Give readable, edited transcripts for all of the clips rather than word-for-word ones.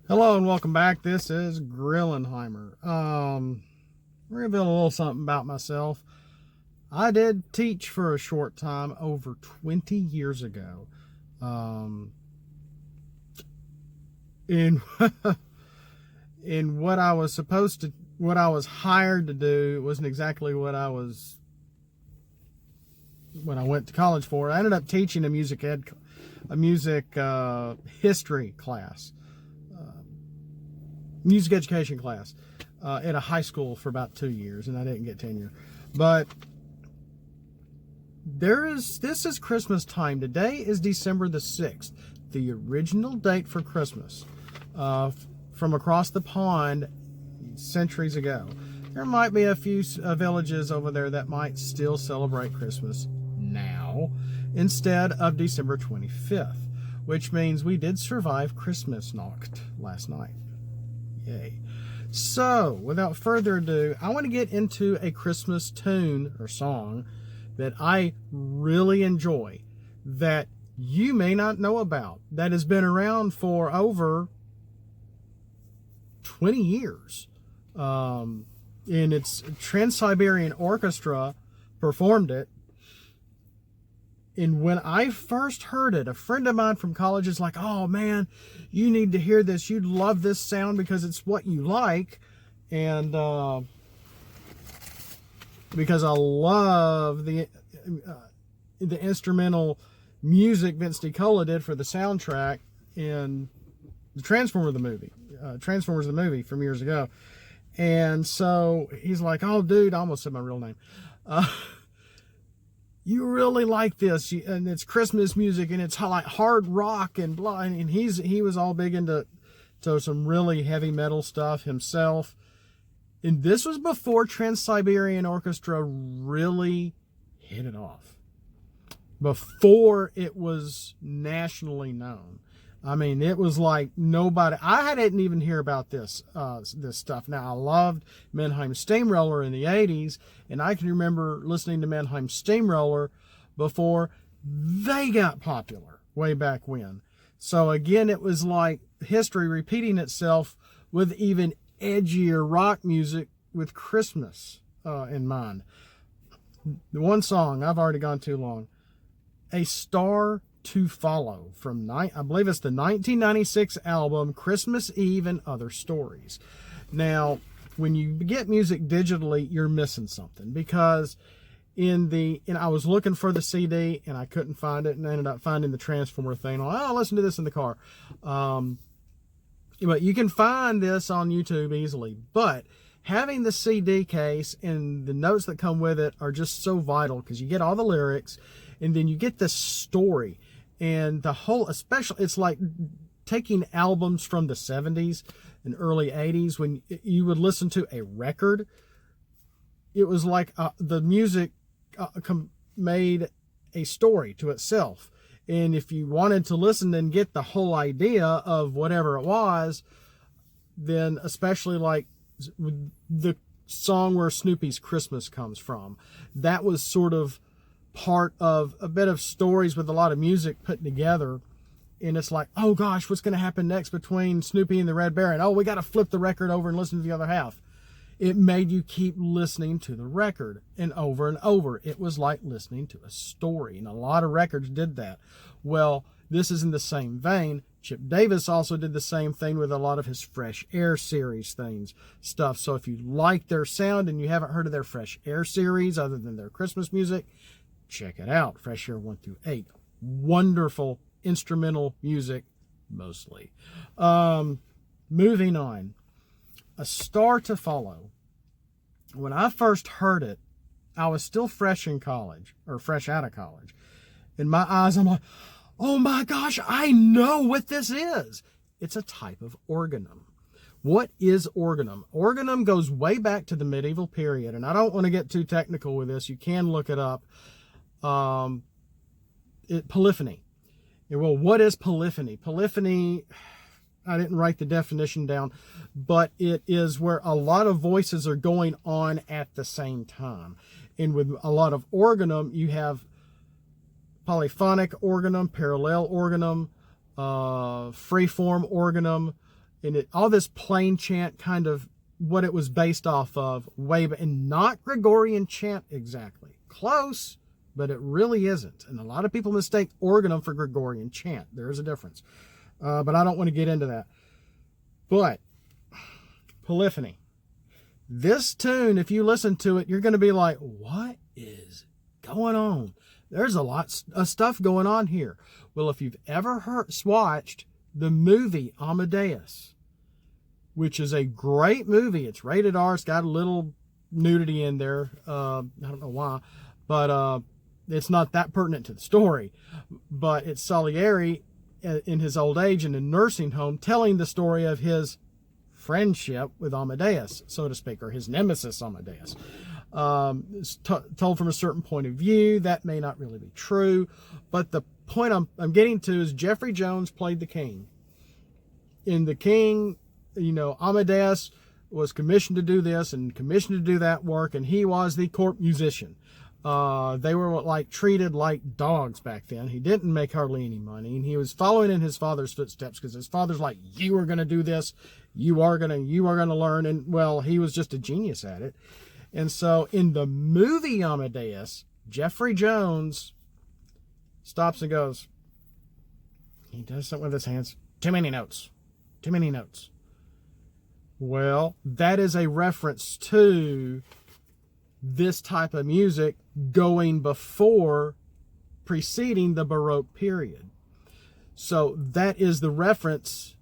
Hello and welcome back. This is Grillenheimer. Reveal a little something about myself. I did teach for a short time over 20 years ago. In in what I was what I was hired to do, it wasn't exactly what I went to college for. I ended up teaching a music history class. Music education class at a high school for about 2 years, and I didn't get tenure. But this is Christmas time. Today is December the 6th, the original date for Christmas from across the pond centuries ago. There might be a few villages over there that might still celebrate Christmas now instead of December 25th, which means we did survive Christmasnacht last night. Yay. So, without further ado, I want to get into a Christmas tune or song that I really enjoy that you may not know about, that has been around for over 20 years. And it's Trans-Syberian Orchestra performed it. And when I first heard it, a friend of mine from college is like, "Oh man, you need to hear this. You'd love this sound because it's what you like." And because I love the instrumental music Vince DiCola did for the soundtrack in the Transformers the movie from years ago. And so he's like, "Oh dude," I almost said my real name. You really like this, and it's Christmas music, and it's like hard rock and blah. And he was all big into some really heavy metal stuff himself. And this was before Trans-Siberian Orchestra really hit it off, before it was nationally known. I mean, it was like nobody. I didn't even hear about this stuff. Now, I loved Mannheim Steamroller in the 80s, and I can remember listening to Mannheim Steamroller before they got popular way back when. So again, it was like history repeating itself with even edgier rock music with Christmas in mind. The one song, I've already gone too long. A Star to Follow from I believe it's the 1996 album Christmas Eve and Other Stories. Now, when you get music digitally, you're missing something, because I was looking for the CD and I couldn't find it, and I ended up finding the Transformer thing. I'll listen to this in the car. But you can find this on YouTube easily. But having the CD case and the notes that come with it are just so vital, because you get all the lyrics and then you get the story. And the whole, especially, it's like taking albums from the 70s and early 80s when you would listen to a record. It was like the music made a story to itself. And if you wanted to listen and get the whole idea of whatever it was, then especially like the song where Snoopy's Christmas comes from, that was sort of part of a bit of stories with a lot of music put together. And it's like, oh gosh, what's going to happen next between Snoopy and the Red Baron? Oh, we got to flip the record over and listen to the other half. It made you keep listening to the record and over. It was like listening to a story, and a lot of records did that. Well, this is in the same vein. Chip Davis also did the same thing with a lot of his Fresh Air series stuff. So if you like their sound and you haven't heard of their Fresh Air series other than their Christmas music, check it out. Fresh Air 1 through 8. Wonderful instrumental music, mostly. Moving on. A Star to Follow. When I first heard it, I was still fresh in college, or fresh out of college. In my eyes, I'm like, oh my gosh, I know what this is. It's a type of organum. What is organum? Organum goes way back to the medieval period, and I don't want to get too technical with this. You can look it up. Polyphony. Well, what is polyphony? Polyphony, I didn't write the definition down, but it is where a lot of voices are going on at the same time. And with a lot of organum, you have polyphonic organum, parallel organum, freeform organum, and all this plain chant kind of what it was based off of, and not Gregorian chant exactly. Close, but it really isn't. And a lot of people mistake organum for Gregorian chant. There is a difference. But I don't want to get into that. But polyphony. This tune, if you listen to it, you're going to be like, what is going on? There's a lot of stuff going on here. Well, if you've ever watched the movie Amadeus, which is a great movie. It's rated R. It's got a little nudity in there. I don't know why, but it's not that pertinent to the story. But it's Salieri in his old age in a nursing home telling the story of his friendship with Amadeus, so to speak, or his nemesis Amadeus. It's told from a certain point of view. That may not really be true, but the point I'm getting to is Jeffrey Jones played the king. In the king, Amadeus was commissioned to do this and commissioned to do that work, and he was the court musician. They were treated like dogs back then. He didn't make hardly any money, and he was following in his father's footsteps because his father's like, you are going to do this. You are going to learn. And well, he was just a genius at it. And so in the movie Amadeus, Jeffrey Jones stops and goes, he does something with his hands. Too many notes. Too many notes. Well, that is a reference to this type of music preceding the Baroque period. So that is the reference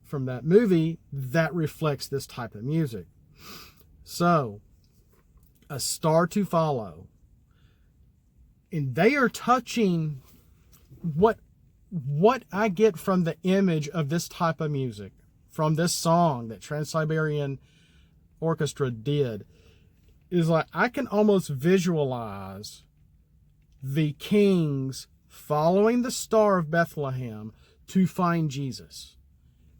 from that movie that reflects this type of music. So, A Star to Follow. And they are touching what I get from the image of this type of music, from this song that Trans-Syberian Orchestra did, is like I can almost visualize the kings following the Star of Bethlehem to find Jesus.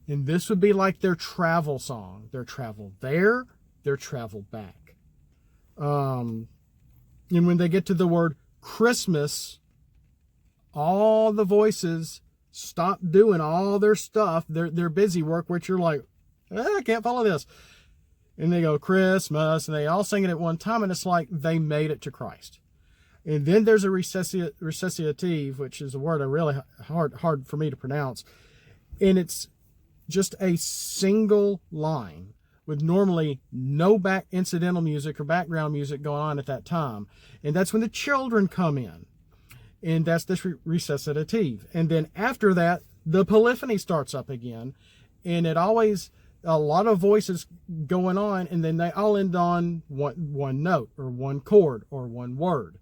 And this would be like their travel song. Their travel there, their travel back. And when they get to the word Christmas, all the voices stop doing all their stuff, their busy work, which you're like, I can't follow this. And they go, Christmas, and they all sing it at one time, and it's like they made it to Christ. And then there's a recitative, which is a word really hard for me to pronounce. And it's just a single line with normally no incidental music or background music going on at that time. And that's when the children come in. And that's this recitative. And then after that, the polyphony starts up again. And it always, a lot of voices going on, and then they all end on one note or one chord or one word.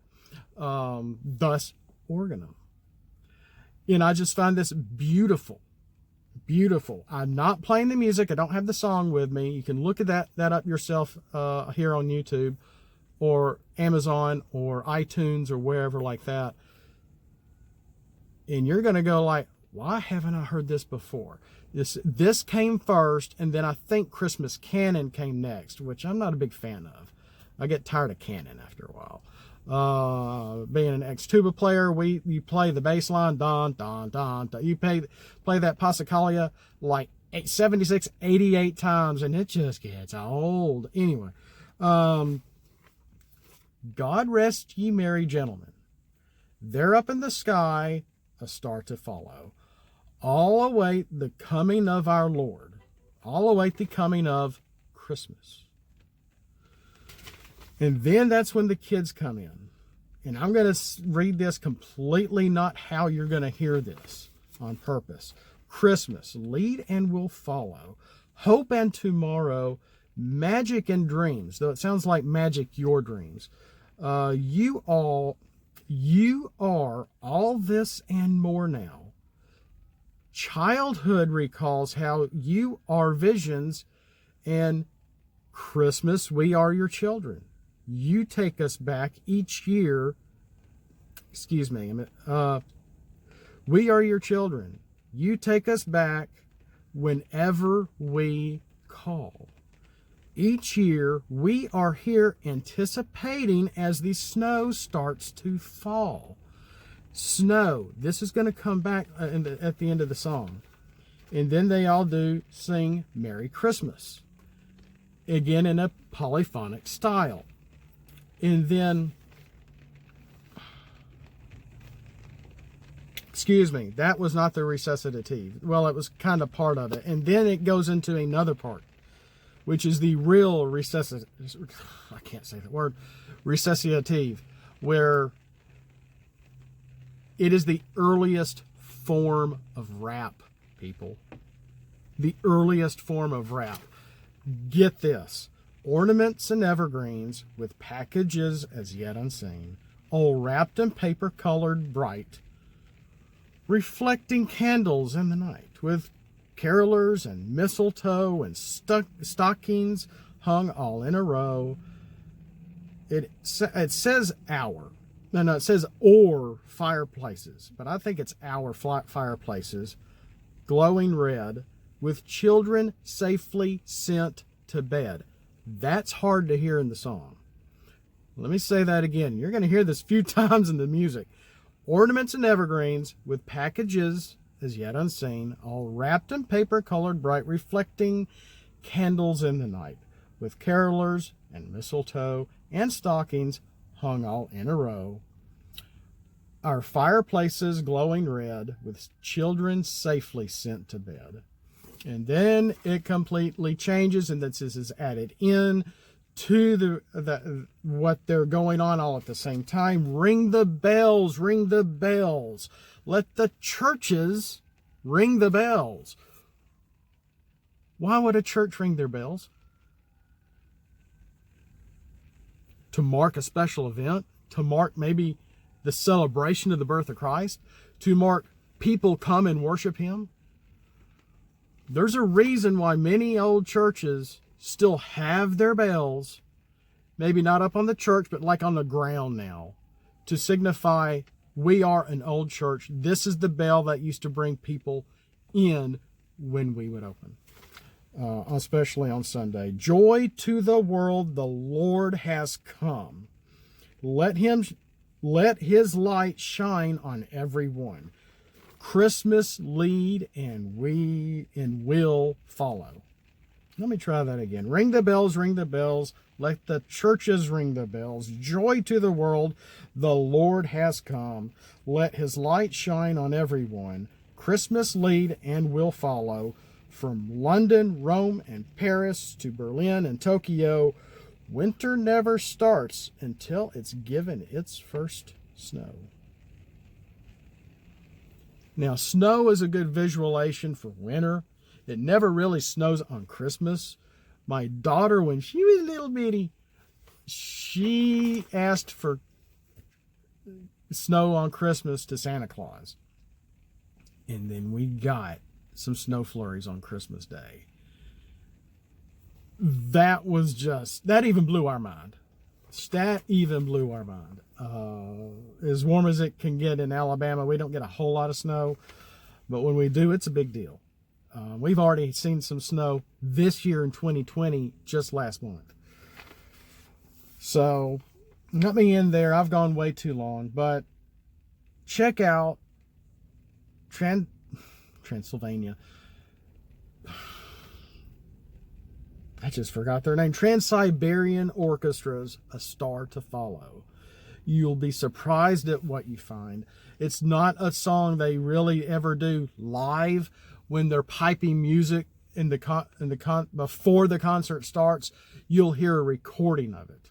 Thus, organum. And I just find this beautiful. Beautiful. I'm not playing the music. I don't have the song with me. You can look at that up yourself here on YouTube or Amazon or iTunes or wherever like that. And you're going to go like, why haven't I heard this before? This came first, and then I think Christmas Canon came next, which I'm not a big fan of. I get tired of canon after a while. Being an ex-tuba player, you play the bass line, don, don, don, don. You play that Passacaglia like 76, 88 times, and it just gets old. Anyway, God rest ye merry gentlemen. There up in the sky, a star to follow. All await the coming of our Lord. All await the coming of Christmas. And then that's when the kids come in. And I'm going to read this completely not how you're going to hear this on purpose. Christmas, lead and will follow. Hope and tomorrow, magic and dreams. Though it sounds like magic, your dreams. You are all this and more now. Childhood recalls how you are visions, and Christmas, we are your children. You take us back each year. We are your children. You take us back whenever we call. Each year, we are here anticipating as the snow starts to fall. Snow. This is going to come back at the end of the song. And then they all do sing Merry Christmas, again in a polyphonic style. And then, excuse me, that was not the recitative. Well, it was kind of part of it. And then it goes into another part, which is the real recitative, I can't say the word, recitative, where it is the earliest form of rap, people. The earliest form of rap. Get this. Ornaments and evergreens with packages as yet unseen, all wrapped in paper colored bright, reflecting candles in the night, with carolers and mistletoe and stockings hung all in a row. It says our. No, it says or fireplaces, but I think it's our fireplaces, glowing red, with children safely sent to bed. That's hard to hear in the song. Let me say that again. You're going to hear this a few times in the music. Ornaments and evergreens with packages as yet unseen, all wrapped in paper colored bright, reflecting candles in the night, with carolers and mistletoe and stockings hung all in a row. Our fireplaces glowing red, with children safely sent to bed. And then it completely changes, and this is added in to the what they're going on all at the same time. Ring the bells, ring the bells. Let the churches ring the bells. Why would a church ring their bells? To mark a special event? To mark maybe the celebration of the birth of Christ? To mark people come and worship him? There's a reason why many old churches still have their bells, maybe not up on the church, but like on the ground now, to signify we are an old church. This is the bell that used to bring people in when we would open, especially on Sunday. Joy to the world, the Lord has come. Let his light shine on everyone. Christmas lead and will follow. Let me try that again. Ring the bells, ring the bells. Let the churches ring the bells. Joy to the world, the Lord has come. Let his light shine on everyone. Christmas lead and will follow. From London, Rome, and Paris to Berlin and Tokyo, winter never starts until it's given its first snow. Now, snow is a good visualization for winter. It never really snows on Christmas. My daughter, when she was little bitty, she asked for snow on Christmas to Santa Claus. And then we got some snow flurries on Christmas Day. That even blew our mind. That even blew our mind. As warm as it can get in Alabama, we don't get a whole lot of snow. But when we do, it's a big deal. We've already seen some snow this year in 2020, just last month. So, let me end there. I've gone way too long. But check out Transylvania. I just forgot their name. Trans-Syberian Orchestra's A Star to Follow. You'll be surprised at what you find. It's not a song they really ever do live when they're piping music before the concert starts. You'll hear a recording of it.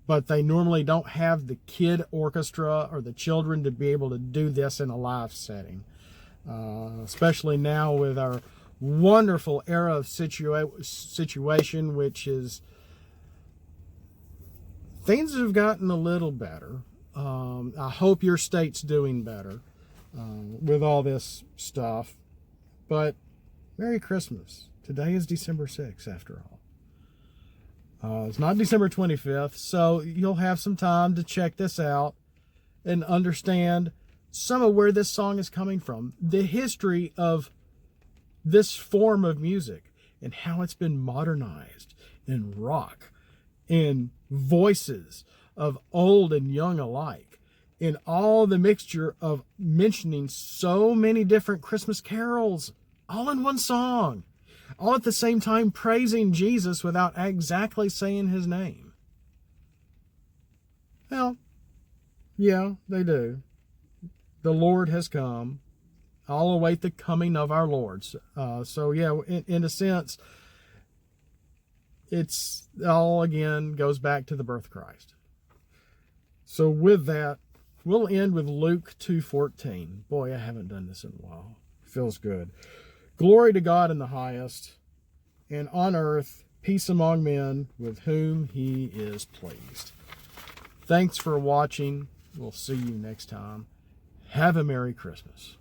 But they normally don't have the kid orchestra or the children to be able to do this in a live setting. Especially now with our wonderful era of situation, which is things have gotten a little better. I hope your state's doing better with all this stuff. But Merry Christmas. Today is December 6th, after all. It's not December 25th, so you'll have some time to check this out and understand some of where this song is coming from, the history of this form of music and how it's been modernized in rock and voices of old and young alike in all the mixture of mentioning so many different Christmas carols all in one song, all at the same time praising Jesus without exactly saying his name. Well, yeah, they do. The Lord has come. I'll await the coming of our Lord. So yeah, in a sense, it's all again goes back to the birth of Christ. So with that, we'll end with Luke 2:14. Boy, I haven't done this in a while. Feels good. Glory to God in the highest, and on earth peace among men with whom he is pleased. Thanks for watching. We'll see you next time. Have a Merry Christmas.